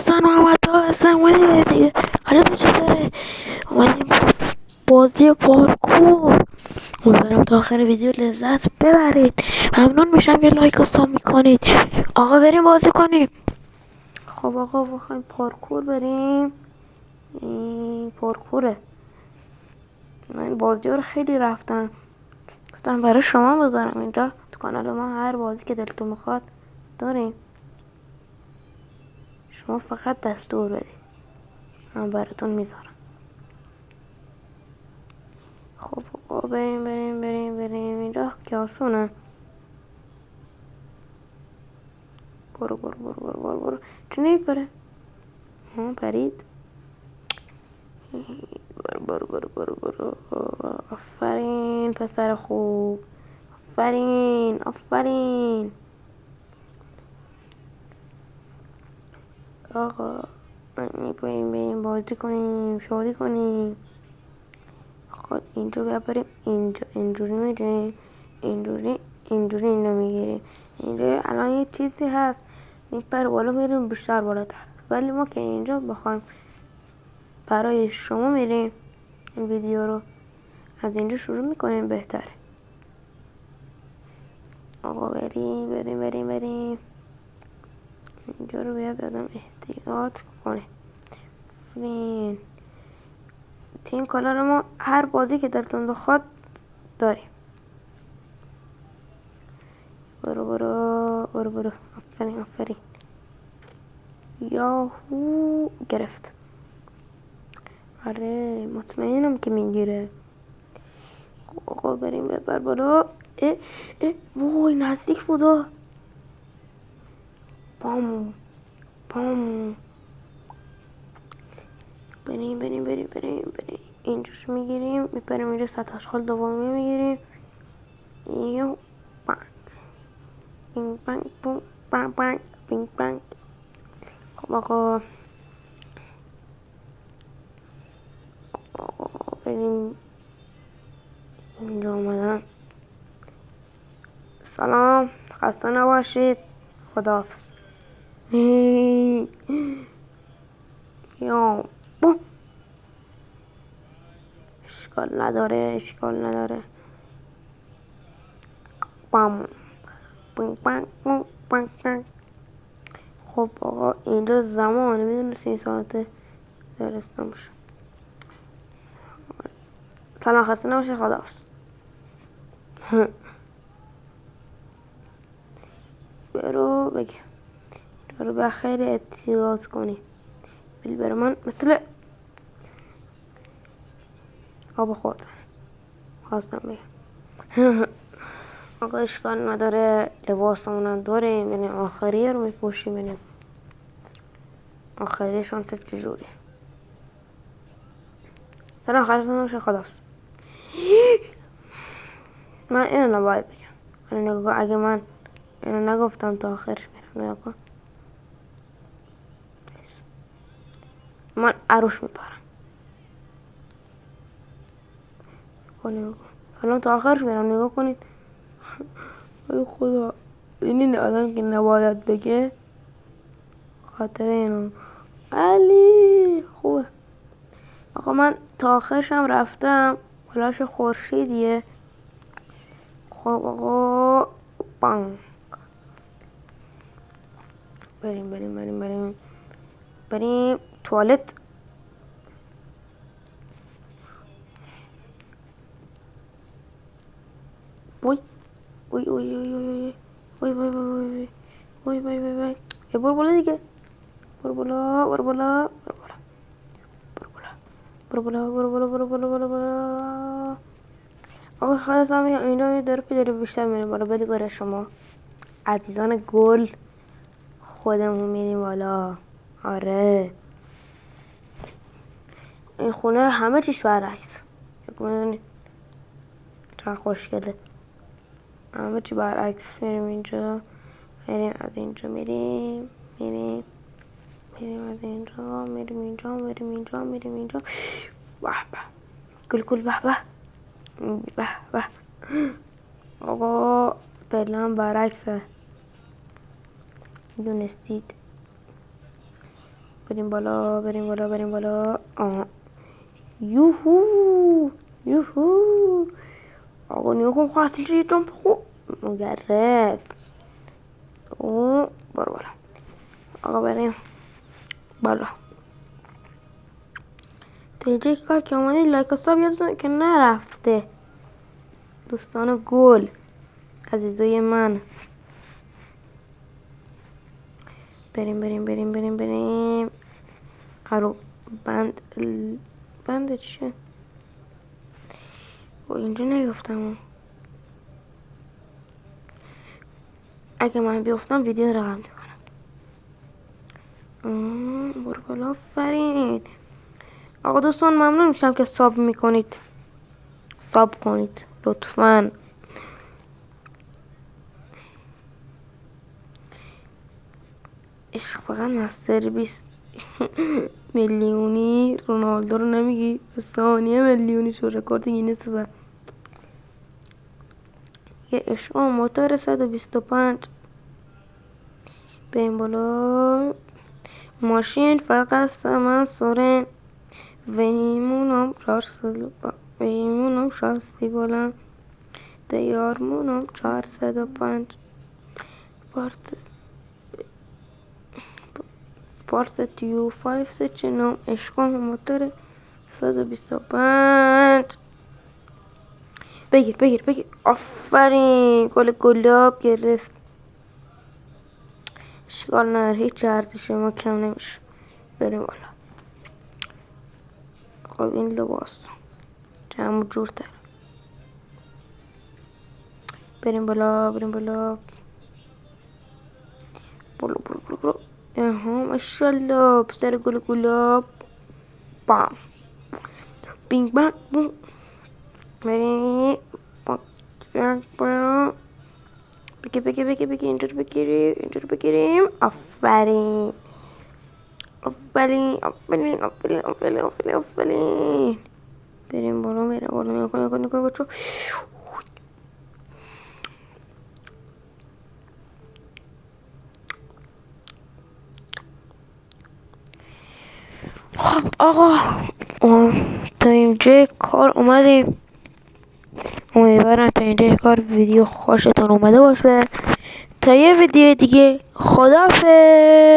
دوستان محمد تا هستم اومدیم دیگه. حالا تو چطوره؟ اومدیم بازی پارکور. امیدوارم تا آخر ویدیو لذت ببرید. ممنون میشم که لایک و ساب میکنید. آقا بریم بازی کنیم. خب آقا بخوایم پارکور بریم. این پارکوره. من این بازی رو خیلی رفتم، گفتم برای شما بذارم اینجا تو کانال ما. هر بازی که دلتون میخواد داریم، شما فقط دستور بدید من براتون میذارم. خب آقا بریم اینجا که آسونه. برو چه نمیپره؟ پرید. برو آفرین پسر خوب، آفرین. آقا بریم بازی کنیم، شادی کنیم. خب اینجا بریم، اینجوری میریم، اینجوری اینو میگیریم. اینجا الان یه چیزی هست میپره بالا، میریم بیشتر بالاتر. ولی ما که اینجا بخوایم برای شما میریم این ویدیو رو از اینجا شروع میکنیم بهتره. آقا بریم. اینجا رو باید آدم احتیاط کنه. تیم کانال ما هر بازی که دلتون بخواد داریم. برو آفرین. یاهو گرفت. آره مطمئنم که میگیره. آقا بریم ببر بالا. وای نزدیک بودا. پام بریم. اینجوش میگیریم، میپریم اینجا. سطح اشغال دومی میگیریم. یو بینگ بانگ. خب آقا بریم اینجا. اومدم. سلام، خسته نباشید، خداحافظ. یا اشکال نداره. بام بانگ. خب آقا اینجا زمان میدونه 3 ساعته درستان باشه. سلام، خسته نباشید، خداحافظ. برو بگم رو بخیر احتیاط کنی. بر من مثل آب خوردن خواستم بگم. آقا اشکال نداره، لباسمونم داریم، یعنی آخریه رو میپوشیم. یعنی آخریه شانس چجوری. سلام، خسته نباشید، خداحافظ. من اینو نباید بگم. اگه من اینو نگفتم تا آخرش میرم. نگاه کن، من عروش میپرم. نگاه کن الان تا آخرش میرم. نگاه کنید. ای خدا، این آدم که نباید بگه خاطر اینو. علی خوبه. آقا من تا آخرشم رفتم. بلاش خورشیدیه. خب آقا بانگ. بریم توالت. وای برو بالا دیگه. برو بالا. آقا خواستم بگم اینا داره که بیشتر میریم بالا. بدی برای شما عزیزان گل خودمون میریم بالا. آره این خونه همه چیش برعکس. میدونی چقدر خوشگله. همه چی برعکس. میریم اینجا، میریم از اینجا، میریم از اینجا، میریم اینجا. به گل به. آقا پلن برعکسه، میدونستید؟ بریم بالا بریم بالا بریم بالا. یوهو یوهو. آقا نیو کن خواستین چه جمپ خوب مگرف. برو بالا آقا بریم بالا. دیگه کار که اومدی لایک و ساب یادتونه که نرفته دوستان گل عزیزای من. بریم بریم بریم بریم بریم. قرار بند چیه؟ و اینجا نیفتم. اگه من بیفتم ویدیو رو قند میکنم. برو بالا. آفرین آقا دوستان ممنون میشم که ساب میکنید. ساب کنید لطفاً. عشق فقط مستر 20 میلیونی رونالدو رو نمیگی؟ ثانیه میلیونی شو رکورد گینس زد. یه عشق موتور 125. بریم بالا. ماشین فقط سمن سورن ویمونم شاستی بلند دیارمونم 405 پارت تیو 5 سچنم عشقم موتور 125. بگیر بگیر بگیر. آفرین گل گلاب گرفت. اشکال نداره هیچ ارزش ما کم نمیشه. بریم بالا. خب این لباس جمع جورتر. بریم بالا بریم بالا. برو برو برو برو. ماشالله پسر گل گلاب. بام بینگ بانگ بوم. بریم بگی بگی بگی بگی اینجور بگیری اینجور بگیریم. آفرین آفرین آفرین آفرین آفرین آفرین آفرین. بریم بالا بریم بالا. نکن بچه. خب آقا تا اینجا کار اومدیم. امیدوارم تا اینجا کار ویدیو خوشتون اومده باشه. تا یه ویدیو دیگه خداحافظ.